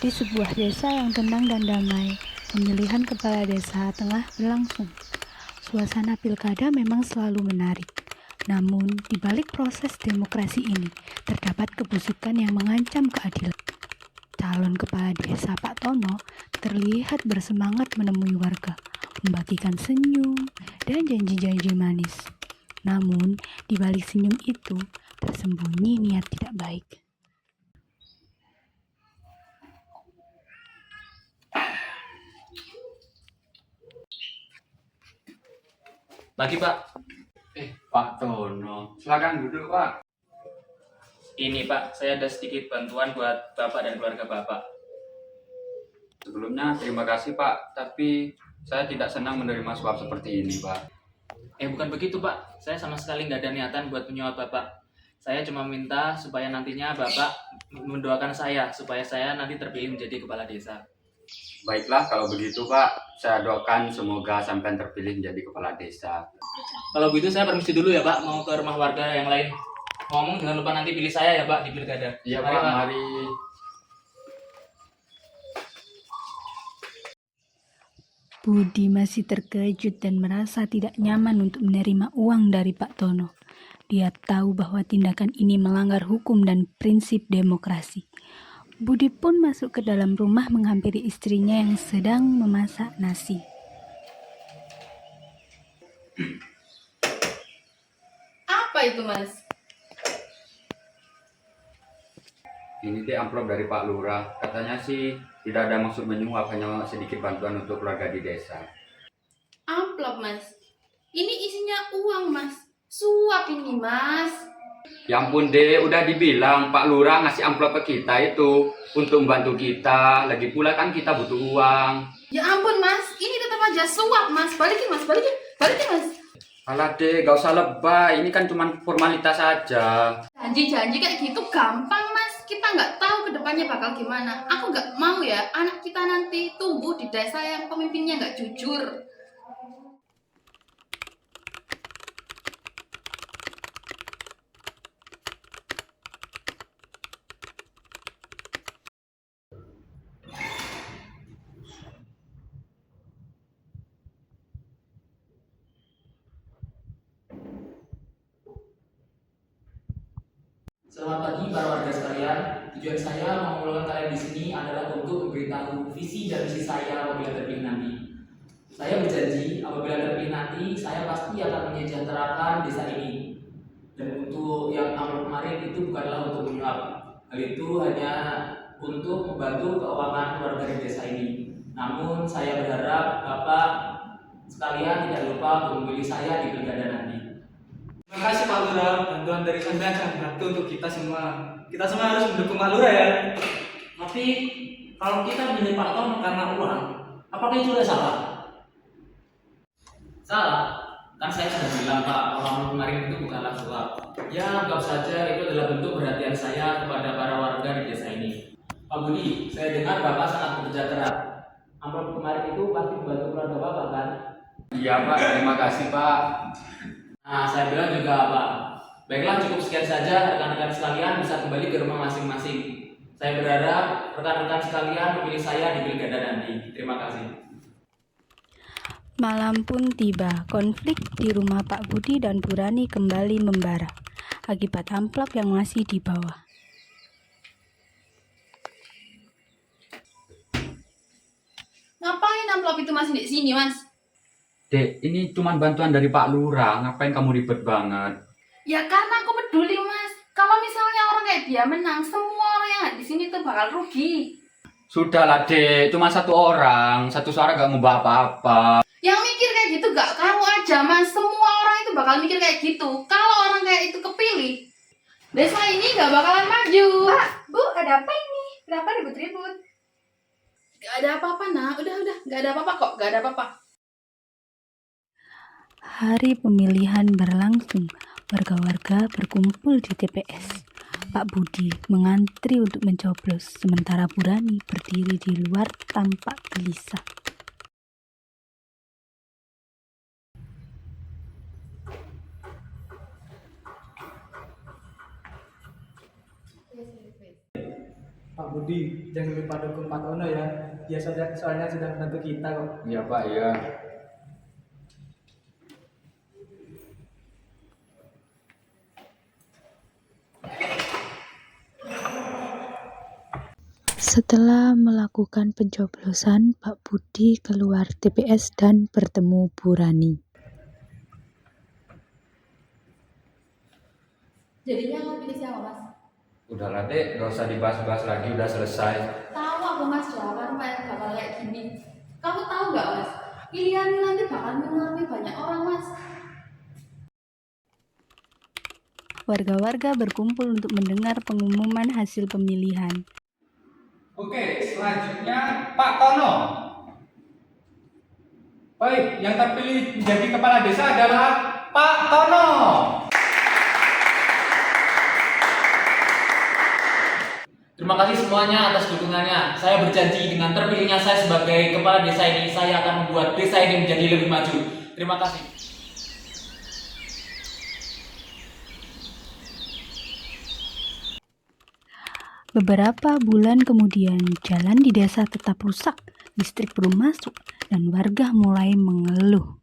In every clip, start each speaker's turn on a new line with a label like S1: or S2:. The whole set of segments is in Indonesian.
S1: Di sebuah desa yang tenang dan damai, pemilihan kepala desa tengah berlangsung. Suasana pilkada memang selalu menarik. Namun, di balik proses demokrasi ini, terdapat kebusukan yang mengancam keadilan. Calon kepala desa Pak Tono terlihat bersemangat menemui warga, membagikan senyum dan janji-janji manis. Namun, di balik senyum itu, tersembunyi niat tidak baik.
S2: Pagi Pak,
S3: Pak Tono, silakan duduk Pak.
S2: ini Pak, saya ada sedikit bantuan buat Bapak dan keluarga Bapak.
S3: Sebelumnya terima kasih Pak, tapi saya tidak senang menerima suap seperti ini Pak.
S2: Bukan begitu Pak, saya sama sekali nggak ada niatan buat menyuap Bapak. Saya cuma minta supaya nantinya Bapak mendoakan saya, supaya saya nanti terpilih menjadi kepala desa.
S3: Baiklah kalau begitu Pak, saya doakan semoga sampai terpilih menjadi kepala desa.
S2: Kalau begitu saya permisi dulu ya Pak, mau ke rumah warga yang lain. Ngomong jangan lupa nanti pilih saya ya Pak di pilkada.
S3: Iya
S2: Mari,
S3: Pak, mari.
S1: Budi masih terkejut dan merasa tidak nyaman untuk menerima uang dari Pak Tono. Dia tahu bahwa tindakan ini melanggar hukum dan prinsip demokrasi. Budi pun masuk ke dalam rumah menghampiri istrinya yang sedang memasak nasi.
S4: Apa itu, Mas?
S3: Ini deh amplop dari Pak Lurah. Katanya sih tidak ada maksud menyuap, hanya sedikit bantuan untuk keluarga di desa.
S4: Amplop, Mas. Ini isinya uang, Mas. Suap ini, Mas.
S3: Ya ampun deh, udah dibilang Pak Lurah ngasih amplop ke kita itu untuk membantu kita. Lagi pula kan kita butuh uang.
S4: Ya ampun, Mas. Ini tetap aja suap, Mas. Balikin, Mas. Balikin. Balikin, Mas.
S3: Alah deh, gak usah lebay. Ini kan cuma formalitas saja.
S4: Janji-janji kayak gitu gampang, Mas. Kita nggak tahu ke depannya bakal gimana. Aku nggak mau ya anak kita nanti tumbuh di desa yang pemimpinnya nggak jujur.
S2: Selamat pagi para warga sekalian. Tujuan saya mengumpulkan kalian di sini adalah untuk memberitahu visi dan misi saya apabila terpilih nanti. Saya berjanji apabila terpilih nanti, saya pasti akan menyejahterakan desa ini. Dan untuk yang amplop kemarin itu bukanlah untuk menyuap. Hal itu hanya untuk membantu keuangan keluarga di desa ini. Namun saya berharap Bapak sekalian tidak lupa untuk memilih saya di pilkada nanti.
S5: Terima kasih Pak Lurah, bantuan dari Anda akan berarti untuk kita semua. Kita semua harus mendukung Pak Lurah ya.
S6: Tapi kalau kita milih Pak Tono karena uang, apakah itu sudah salah?
S2: Salah, kan saya sudah bilang Pak, kalau kemarin itu bukanlah suap. Ya, anggap saja itu adalah bentuk perhatian saya kepada para warga di desa ini. Pak Budi, saya dengar Bapak sangat bekerja keras. Amplop kemarin itu pasti membantu keluarga Bapak kan?
S3: Iya Pak, terima kasih Pak.
S2: Nah, saya bilang juga Pak. Baiklah, cukup sekian saja. Rekan-rekan sekalian bisa kembali ke rumah masing-masing. Saya berharap rekan-rekan sekalian memilih saya di pilkada nanti. Terima kasih.
S1: Malam pun tiba, konflik di rumah Pak Budi dan Bu Rani kembali membara akibat amplop yang masih di bawah.
S4: Ngapain amplop itu masih di sini, Mas?
S3: Dek, ini cuma bantuan dari Pak Lurah. Ngapain kamu ribet banget?
S4: Ya karena aku peduli, Mas. Kalau misalnya orang kayak dia menang, semua orang yang ada di sini tuh bakal rugi.
S3: Sudahlah dek, cuma satu orang. Satu suara gak ngubah apa-apa.
S4: Yang mikir kayak gitu gak kamu aja, Mas. Semua orang itu bakal mikir kayak gitu. Kalau orang kayak itu kepilih, desa ini gak bakalan maju.
S7: Pak, Bu, ada apa ini? Kenapa ribut-ribut?
S4: Gak ada apa-apa, nah. Udah. Gak ada apa-apa kok. Gak ada apa-apa.
S1: Hari pemilihan berlangsung, warga-warga berkumpul di TPS. Pak Budi mengantri untuk mencoblos, sementara Bu Rani berdiri di luar tampak gelisah.
S5: Pak Budi, jangan lupa dukung Pak Tono ya. Dia soalnya sudah membantu kita kok.
S3: Iya Pak, iya.
S1: Setelah melakukan pencoblosan, Pak Budi keluar TPS dan bertemu Bu Rani.
S4: Jadinya mau pilih siapa mas?
S3: Udahlah dek, gak usah dibahas-bahas lagi, udah selesai.
S4: Tahu aku mas jawaban bakal kayak gini. Kamu tahu nggak mas? Pilihan nanti bakal mengalami banyak orang mas.
S1: Warga-warga berkumpul untuk mendengar pengumuman hasil pemilihan.
S3: Oke, selanjutnya Pak Tono. Baik, yang terpilih menjadi kepala desa adalah Pak Tono.
S2: Terima kasih semuanya atas dukungannya. Saya berjanji dengan terpilihnya saya sebagai kepala desa ini, saya akan membuat desa ini menjadi lebih maju. Terima kasih.
S1: Beberapa bulan kemudian, jalan di desa tetap rusak, listrik belum masuk, dan warga mulai mengeluh.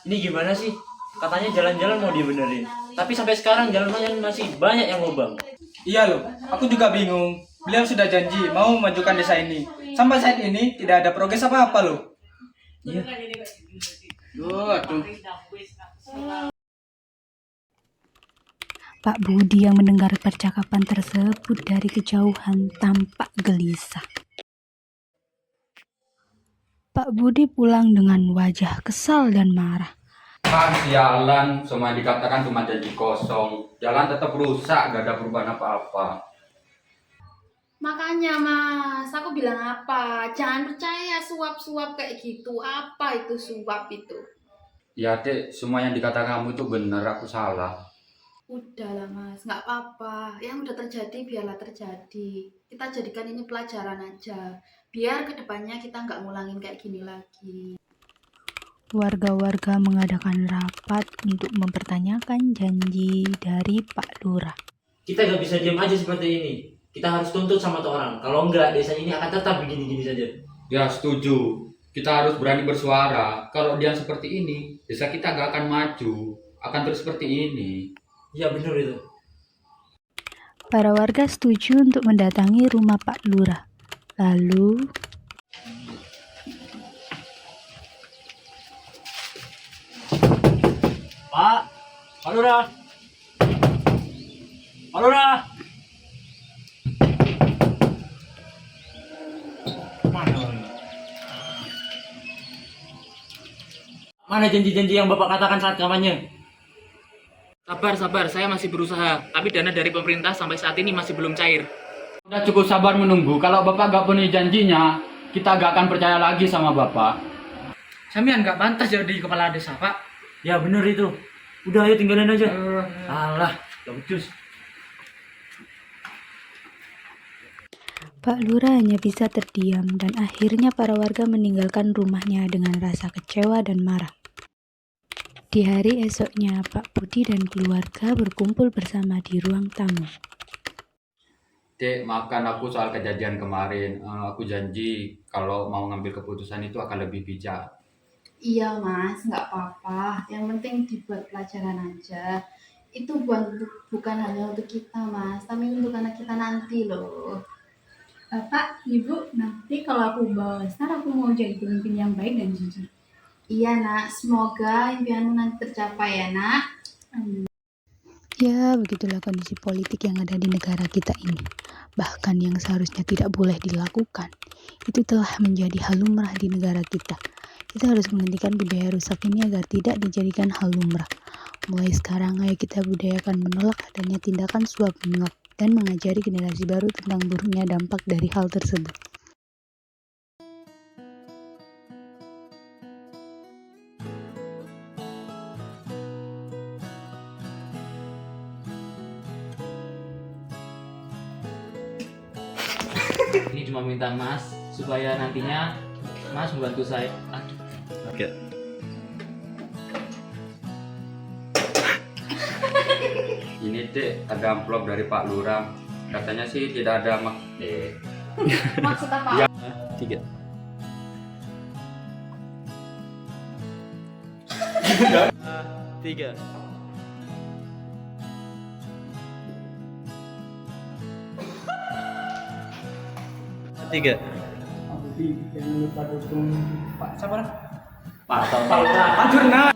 S6: Ini gimana sih? Katanya jalan-jalan mau dibenerin. Tapi sampai sekarang jalan masih banyak yang lubang.
S5: Iya loh, aku juga bingung. Beliau sudah janji mau memajukan desa ini. Sampai saat ini tidak ada progres apa-apa loh.
S6: Iya.
S5: Aduh.
S1: Pak Budi yang mendengar percakapan tersebut dari kejauhan tampak gelisah. Pak Budi pulang dengan wajah kesal dan marah.
S3: Sialan, semua yang dikatakan cuma janji kosong. Jalan tetap rusak, gak ada perubahan apa-apa.
S4: Makanya mas, aku bilang apa? Jangan percaya suap-suap kayak gitu. Apa itu suap itu?
S3: Ya dek, semua yang dikatakan kamu itu benar, aku salah.
S4: Udahlah mas, nggak apa-apa. Yang udah terjadi biarlah terjadi. Kita jadikan ini pelajaran aja. Biar kedepannya kita nggak ngulangin kayak gini lagi.
S1: Warga-warga mengadakan rapat untuk mempertanyakan janji dari Pak Lurah.
S6: Kita nggak bisa diam aja seperti ini. Kita harus tuntut sama tuh orang. Kalau enggak, desa ini akan tetap begini-gini saja.
S3: Ya setuju, kita harus berani bersuara. Kalau dia seperti ini, desa kita gak akan maju, akan terus seperti ini.
S6: Iya benar itu.
S1: Para warga setuju untuk mendatangi rumah Pak Lurah. Lalu,
S6: Pak Lurah. Pak Lurah. Mana janji-janji yang Bapak katakan saat kampanye?
S2: Sabar, saya masih berusaha. Tapi dana dari pemerintah sampai saat ini masih belum cair.
S3: Udah cukup sabar menunggu, kalau Bapak gak penuhi janjinya, kita gak akan percaya lagi sama Bapak.
S5: Samian nggak pantas jadi kepala desa, Pak.
S6: Ya benar itu. Udah ayo tinggalin aja. Alah, gak becus.
S1: Pak Lurah hanya bisa terdiam dan akhirnya para warga meninggalkan rumahnya dengan rasa kecewa dan marah. Di hari esoknya, Pak Budi dan keluarga berkumpul bersama di ruang tamu.
S3: Dek, maafkan aku soal kejadian kemarin. Aku janji kalau mau ngambil keputusan itu akan lebih bijak.
S4: Iya mas, nggak apa-apa. Yang penting dibuat pelajaran aja. Itu bukan hanya untuk kita mas, tapi untuk anak kita nanti loh.
S7: Bapak, Ibu, nanti kalau aku bawa besar, aku mau jadi pemimpin yang baik dan jujur.
S4: Iya nak, semoga impianmu nanti tercapai ya nak.
S1: Ya, begitulah kondisi politik yang ada di negara kita ini. Bahkan yang seharusnya tidak boleh dilakukan, itu telah menjadi hal lumrah di negara kita. Kita harus menghentikan budaya rusak ini agar tidak dijadikan hal lumrah. Mulai sekarang, ayo kita budayakan menolak adanya tindakan suap menyuap dan mengajari generasi baru tentang buruknya dampak dari hal tersebut.
S2: Ini cuma minta mas supaya nantinya mas membantu saya. Aduh.
S6: Oke.
S3: Ini dek, ada amplop dari Pak Lurah. Katanya sih tidak ada
S4: Maksud apa?
S3: Ya. 3.
S6: Tiga. Tiga.
S5: Jangan lupa dukung Pak siapa?
S3: Pak
S5: Jurna.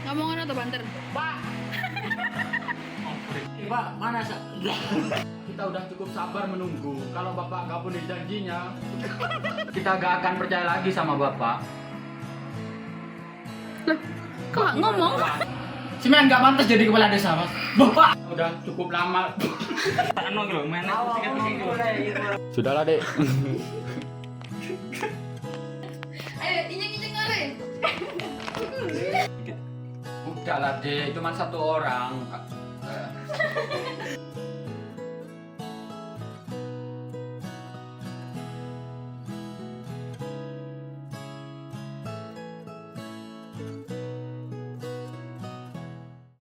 S4: Ngomong atau banter?
S3: Pak, mana kita udah cukup sabar menunggu. Kalau Bapak nggak penuhi janjinya, kita nggak akan percaya lagi sama Bapak.
S4: Kok nggak ngomong?
S2: Semen nggak pantas jadi kepala desa, Mas. Bapak.
S3: Udah cukup lama.
S6: Anu gitu, mainnya pusing-pusing gitu.
S3: Sudahlah, Dek.
S4: Ayo, injek-injek ngare.
S3: Udahlah, Dek. Cuma 1 orang.